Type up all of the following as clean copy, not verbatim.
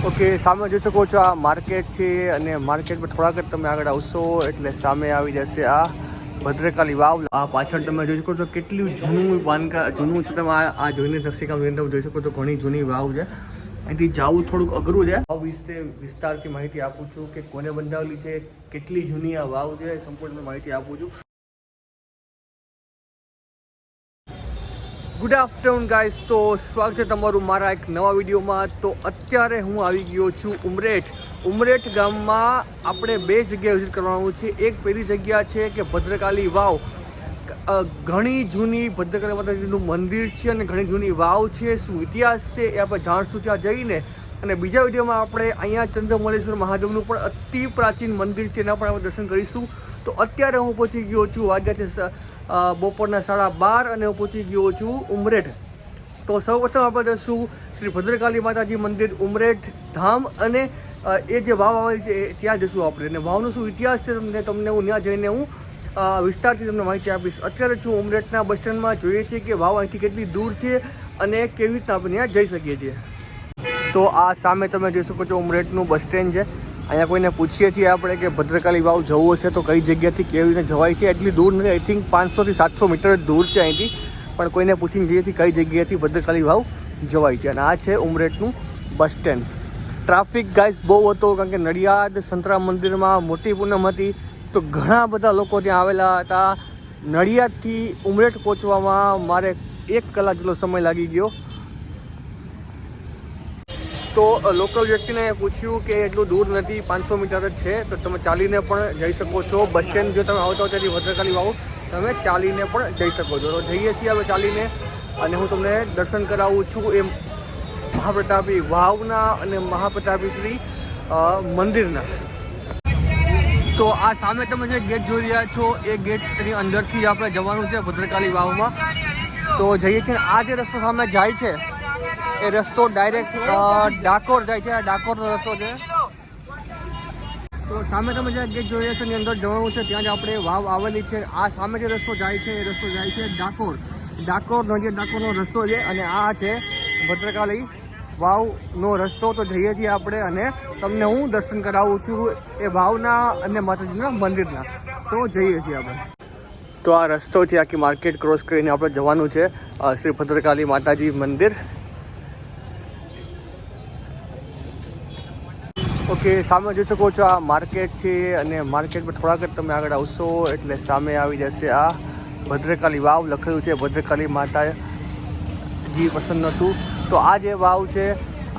Okay, સામે જોઈ શકો છો આ માર્કેટ છે અને માર્કેટમાં થોડાક જ તમે આગળ આવશો એટલે સામે આવી જશે આ ભદ્રકાલી વાવ. આ પાછળ તમે જોઈ શકો છો કેટલું જૂનું જૂનું છે. તમે આ જોઈને નકશીકામ તમે જોઈ શકો છો ઘણી જૂની વાવ છે. અહીંથી જવું થોડુંક અઘરું છે. વાવ વિશે વિસ્તારથી માહિતી આપું છું કે કોને બંધાવેલી છે, કેટલી જૂની આ વાવ છે, સંપૂર્ણ માહિતી આપું છું. Good afternoon guys. તો સ્વાગત છે તમારું મારા એક નવા વિડીયોમાં. તો અત્યારે હું આવી ગયો છું ઉમરેઠ ગામમાં. આપણે બે જગ્યાએ વિઝિટ કરવાનું છે. એક પહેલી જગ્યા છે કે ભદ્રકાલી વાવ, ઘણી જૂની ભદ્રકાલી માતાજીનું મંદિર છે અને ઘણી જૂની વાવ છે. શું ઇતિહાસ છે એ આપણે જાણશું ત્યાં જઈને. અને બીજા વિડીયોમાં આપણે અહીંયા ચંદ્રમલેશ્વર મહાદેવનું પણ અતિ પ્રાચીન મંદિર છે, એના પણ આપણે દર્શન કરીશું. તો અત્યારે હું પહોંચી ગયો છું, વાગ્યા છે બપોરના 12:30 અને હું પહોંચી ગયો છું ઉમરેઠ. તો સૌપ્રથમ આપણે જશું શ્રી ભદ્રકાલી માતાજી મંદિર ઉમરેઠ ધામ અને એ જે વાવ આવેલી છે ત્યાં જશું આપણે. અને વાવનો શું ઇતિહાસ છે તમને હું ત્યાં જઈને હું વિસ્તારથી તમને માહિતી આપીશ. અત્યારે છું ઉમરેઠના બસ સ્ટેન્ડમાં. જોઈએ છીએ કે વાવ અહીંથી કેટલી દૂર છે અને કેવી રીતના આપણે ત્યાં જઈ શકીએ છીએ. તો આ સામે તમે જોઈ શકો છો ઉમરેઠનું બસ સ્ટેન્ડ છે. અહીંયા કોઈને પૂછીએ છીએ આપણે કે ભદ્રકાલી વાવ જવું હશે તો કઈ જગ્યાથી કેવી રીતે જવાય છે. એટલી દૂર નથી, આઈ થિંક 500 થી 700 મીટર દૂર છે અહીંથી. પણ કોઈને પૂછીને જઈએ છીએ કઈ જગ્યાએથી ભદ્રકાલી વાવ જવાય છે. અને આ છે ઉમરેઠનું બસ સ્ટેન્ડ. ટ્રાફિક ગાઈસ બહુ હતો, કારણ કે નડિયાદ સંતરામ મંદિરમાં મોટી પૂનમ હતી તો ઘણા બધા લોકો ત્યાં આવેલા હતા. નડિયાદથી ઉમરેઠ પહોંચવામાં મારે 1 કલાક જેટલો સમય લાગી ગયો. તો લોકલ વ્યક્તિને પૂછ્યું કે એટલું દૂર નથી, 500 મીટર જ છે, તો તમે ચાલીને પણ જઈ શકો છો. બસ સ્ટેન્ડ જો તમે આવતા હો ત્યાંથી ભદ્રકાલી વાવ તમે ચાલીને પણ જઈ શકો છો. તો જઈએ છીએ હવે ચાલીને અને હું તમને દર્શન કરાવું છું એ મહાપ્રતાપી વાવના અને મહાપ્રતાપી શ્રી મંદિરના. તો આ સામે તમે જે ગેટ જોઈ રહ્યા છો એ ગેટની અંદરથી જ આપણે જવાનું છે ભદ્રકાલી વાવમાં. તો જઈએ છીએ. આ જે રસ્તો સામે જાય છે એ રસ્તો ડાયરેક્ટ ડાકોર જાય છે. આ ડાકોરનો રસ્તો છે. તો સામે તમે જે ગેટ જોઈ રહ્યા છો એની અંદર જવાનું છે, ત્યાં જ આપણે વાવ આવેલી છે. આ સામે જે રસ્તો જાય છે એ રસ્તો જાય છે ડાકોરનો રસ્તો છે. અને આ છે ભદ્રકાલી વાવનો રસ્તો. તો જઈએ છીએ આપણે અને તમને હું દર્શન કરાવું છું એ વાવના અને માતાજીના મંદિરના. તો જઈએ છીએ આપણે. તો આ રસ્તો છે, આખી માર્કેટ ક્રોસ કરીને આપણે જવાનું છે શ્રી ભદ્રકાલી માતાજી મંદિર. ઓકે, સામે જોઈ શકો છો આ માર્કેટ છે અને માર્કેટમાં થોડાક જ તમે આગળ આવશો એટલે સામે આવી જશે આ ભદ્રકાલી વાવ. લખેલું છે ભદ્રકાલી માતાજી પસંદ નહોતું તો આ જે વાવ છે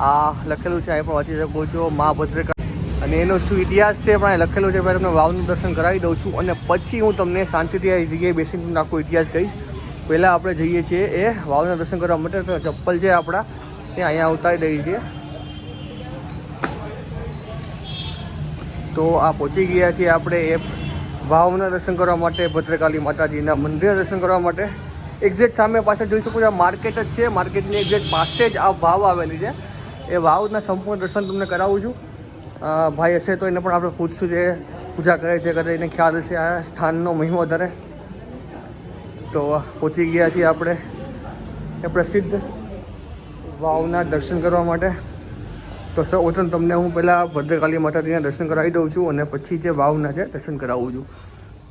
આ લખેલું છે, અહીં પણ વાંચી શકો છો મા ભદ્રકાલી અને એનો શું ઇતિહાસ છે પણ અહીં લખેલું છે. પહેલાં તમને વાવનું દર્શન કરાવી દઉં છું અને પછી હું તમને શાંતિથી આ જગ્યાએ બેસીને આખો ઇતિહાસ કહીશ. પહેલાં આપણે જઈએ છીએ એ વાવના દર્શન કરવા માટે. ચપ્પલ છે આપણા તે અહીંયા ઉતારી દઈએ છીએ. તો આ પહોંચી ગયા છીએ આપણે એ વાવના દર્શન કરવા માટે, ભદ્રકાલી માતાજીના મંદિરના દર્શન કરવા માટે. એક્ઝેક્ટ સામે પાછળ જોઈ શકો છો આ માર્કેટ જ છે. માર્કેટની એક્ઝેક્ટ પાસે જ આ વાવ આવેલી છે. એ વાવના સંપૂર્ણ દર્શન તમને કરાવું છું. ભાઈ હશે તો એને પણ આપણે પૂછશું જે પૂજા કરે છે, કદાચ એને ખ્યાલ હશે આ સ્થાનનો મહિમો વધારે. તો પહોંચી ગયા છીએ આપણે એ પ્રસિદ્ધ વાવના દર્શન કરવા માટે. તો સૌપ્રથમ તમને હું પહેલાં ભદ્રકાલી માતાજીના દર્શન કરાવી દઉં છું અને પછી જે વાવના છે દર્શન કરાવું છું.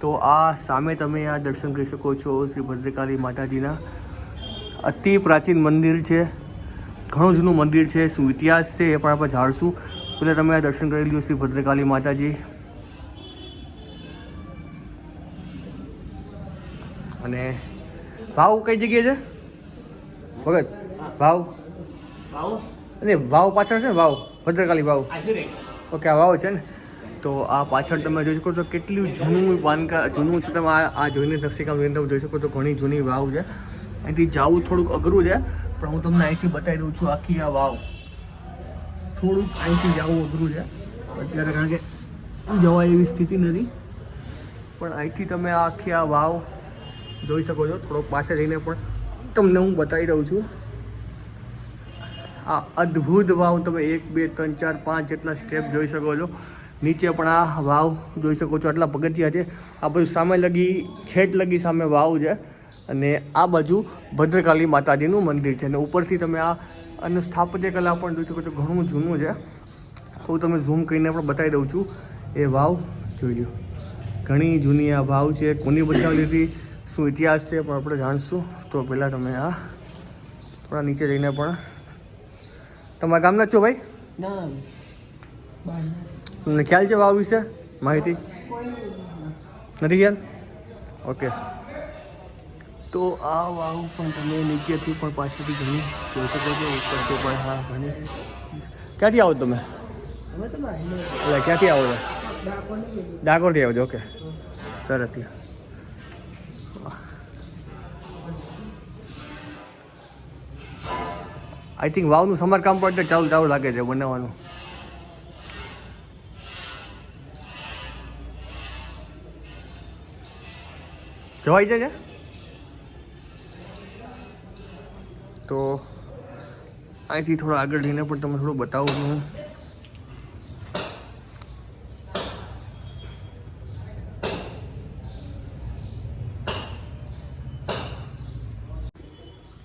તો આ સામે તમે આ દર્શન કરી શકો છો શ્રી ભદ્રકાલી માતાજીના. અતિ પ્રાચીન મંદિર છે, ઘણું જૂનું મંદિર છે. શું ઇતિહાસ છે એ પણ આપણે જાણશું. પહેલાં તમે આ દર્શન કરી લો શ્રી ભદ્રકાલી માતાજી. અને વાવ કઈ જગ્યાએ છે ભગત? વાવ અને વાવ પાછળ છે ને, વાવ ભદ્રકાલી વાવ. ઓકે, આ વાવ છે ને. તો આ પાછળ તમે જોઈ શકો છો કેટલું જૂનું છે. તમે આ જોઈને નકશીકામ જોઈને તમે જોઈ શકો છો ઘણી જૂની વાવ છે. અહીંથી જવું થોડુંક અઘરું છે પણ હું તમને અહીંથી બતાવી દઉં છું આખી આ વાવ. થોડુંક અહીંથી જવું અઘરું છે અત્યારે, કારણ કે જવાય એવી સ્થિતિ નથી. પણ અહીંથી તમે આખી આ વાવ જોઈ શકો છો. થોડોક પાસે જઈને પણ તમને હું બતાવી દઉં છું. આ અદ્ભુત વાવ તમે 1 2 3 4 5 જેટલા સ્ટેપ જોઈ શકો છો. નીચે પણ આ વાવ જોઈ શકો છો. આટલા પગથિયા છે. આ બધું સામે છેટ લગી સામે વાવ છે અને આ બાજુ ભદ્રકાલી માતાજીનું મંદિર છે. અને ઉપરથી તમે આ સ્થાપત્ય કલા પણ જોઈ શકો છો, ઘણું જૂનું છે. હું તમને ઝૂમ કરીને પણ બતાવી દઉં છું. એ વાવ જોઈ લો, ઘણી જૂની આ વાવ છે. કોની બનાવેલી હતી, શું ઇતિહાસ છે, પણ આપણે જાણીશું. તો પહેલાં તમે આ થોડા નીચે જઈને પણ, તમારા ગામના છો ભાઈ? તમને ખ્યાલ છે વાવ વિશે માહિતી નથી ખ્યાલ? ઓકે, તો આ વાવ પણ તમે નીચેથી પણ પાછળથી ઘણી જોઈ શકો છો, ઉપરથી પણ. હા, ઘણી. ક્યાંથી આવો તમે? એટલે ક્યાંથી આવો છો? ડાકોરથી આવો છો? ઓકે, સરસ. આઈ થિંક વાવનું સમારકામ પણ એટલે ચાલુ લાગે છે બનાવવાનું. જવાય છે તો અહીંથી થોડા આગળ જઈને પણ તમને થોડું બતાવું છું.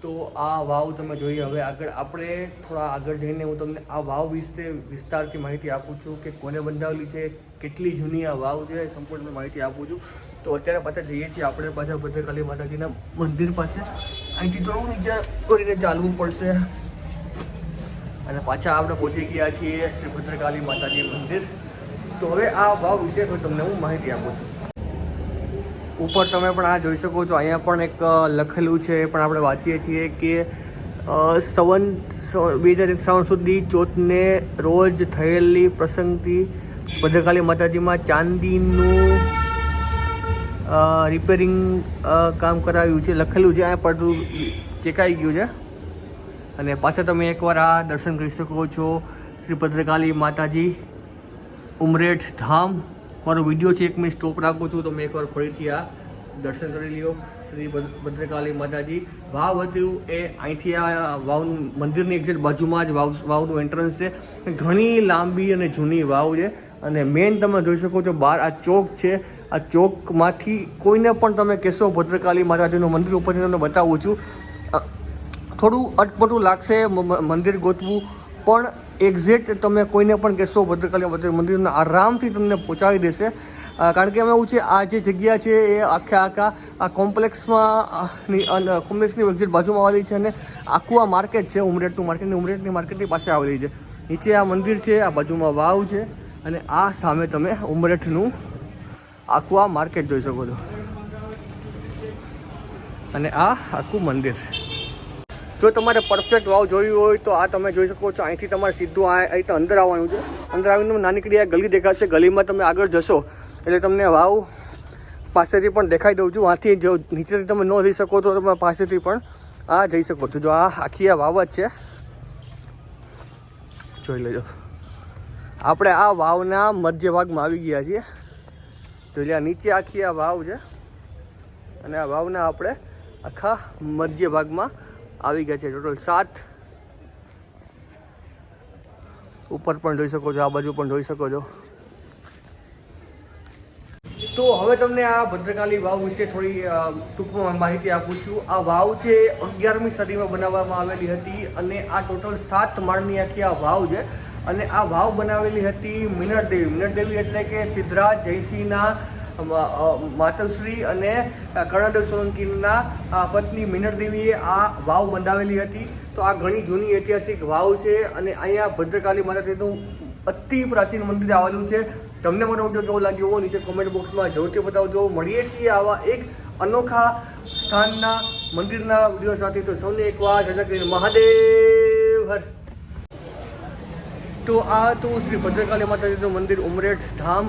તો આ વાવ તમે જોઈએ. હવે આગળ આપણે થોડા આગળ જઈને હું તમને આ વાવ વિશે વિસ્તારથી માહિતી આપું છું કે કોને બંધાવેલી છે, કેટલી જૂની આ વાવ છે, સંપૂર્ણ માહિતી આપું છું. તો અત્યારે પાછા જઈએ છીએ આપણે પાછા ભદ્રકાળી માતાજીના મંદિર પાસે. અહીંથી થોડું નીચે કરીને ચાલવું પડશે અને પાછા આપણે પહોંચી ગયા છીએ શ્રી ભદ્રકાળી માતાજી મંદિર. તો હવે આ વાવ વિશે તમને હું માહિતી આપું છું. ઉપર તમે પણ આ જોઈ શકો છો, અહીંયા પણ એક લખેલું છે, પણ આપણે વાંચીએ છીએ કે 2051 સુધી ચોથને રોજ થયેલી પ્રસંગથી ભદ્રકાળી માતાજીમાં ચાંદીનું રિપેરિંગ કામ કરાવ્યું છે, લખેલું છે. આ પડતું ચેકાઈ ગયું છે. અને પાછા તમે એકવાર આ દર્શન કરી શકો છો શ્રી ભદ્રકાળી માતાજી ઉમરેઠ ધામ. મારો વિડીયો છે, એક મિનિટ સ્ટોપ રાખું છું, તમે એકવાર ફરીથી આ દર્શન કરી લ્યો. શ્રી ભદ્રકાળી માતાજી વાવ હતું એ અહીંથી આ વાવ મંદિરની એક્ઝેક્ટ બાજુમાં જ વાવનું એન્ટ્રન્સ છે. ઘણી લાંબી અને જૂની વાવ છે. અને મેઇન તમે જોઈ શકો છો બહાર આ ચોક છે. આ ચોકમાંથી કોઈને પણ તમે કહેશો ભદ્રકાળી માતાજીનું મંદિર ઉપરથી તમને બતાવું છું. થોડું અટપટું લાગશે મંદિર ગોતવું, પણ એક્ઝેક્ટ તમે કોઈને પણ કહેશો ભદ્રકાળી માતાજી મંદિરના આરામથી તમને પહોંચાડી દેશે. કારણ કે એમાં એવું છે, આ જે જગ્યા છે એ આખા આ કોમ્પ્લેક્સની એક્ઝેક્ટ બાજુમાં આવેલી છે. અને આખું આ માર્કેટ છે, ઉમરેઠનું માર્કેટ, ઉમરેઠની માર્કેટની પાસે આવેલી છે. નીચે આ મંદિર છે, આ બાજુમાં વાવ છે, અને આ સામે તમે ઉમરેઠનું આખું આ માર્કેટ જોઈ શકો છો. અને આ આખું મંદિર. જો તમારે પરફેક્ટ વાવ જોયું હોય તો આ તમે જોઈ શકો છો. અહીંથી તમારે સીધું અહીં અંદર આવવાનું છે. અંદર આવીને નાનકડી આ ગલી દેખાશે. ગલીમાં તમે આગળ જશો એટલે તમને વાવ પાસેથી પણ દેખાઈ દઉં છું. આથી જો નીચેથી તમે ન જઈ શકો તો તમે પાસેથી પણ આ જઈ શકો છો. જો આ આખી આ વાવ જ છે, જોઈ લેજો. આપણે આ વાવના મધ્ય ભાગમાં આવી ગયા છીએ. જોઈ લે, નીચે આખી આ વાવ છે અને આ વાવના આપણે આખા મધ્ય ભાગમાં આવી ગયા છે. ટોટલ 7 ઉપર પણ જોઈ શકો છો, આ બાજુ પણ જોઈ શકો છો. તો હવે તમને આ ભદ્રકાળી વાવ વિશે થોડી ટૂંકમાં માહિતી આપું છું. આ વાવ છે 11મી સદીમાં બનાવવામાં આવેલી હતી અને આ ટોટલ 7 માળની આખી આ વાવ છે. અને આ વાવ બનાવેલી હતી મિનળદેવી. મિનળદેવી એટલે કે સિદ્ધરાજ જયસિંહના માતશ્રી અને કર્ણદેવ સોલંકીના પત્ની મિનળદેવીએ આ વાવ બંધાવેલી હતી. તો આ ઘણી જૂની ઐતિહાસિક વાવ છે. અને અહીંયા ભદ્રકાળી માતાજીનું અતિ પ્રાચીન મંદિર આવેલું છે. તમને મારો વિડીયો કેવો લાગ્યો નીચે કોમેન્ટ બોક્સમાં જરૂરથી બતાવજો. મળીએ છીએ આવા એક અનોખા સ્થાનના મંદિરના વિડીયો સાથે. તો સૌને એકવાર જય શ્રી મહાદેવ હર. તો આ હતું શ્રી ભદ્રકાળી માતાજીનું મંદિર ઉમરેઠ ધામ.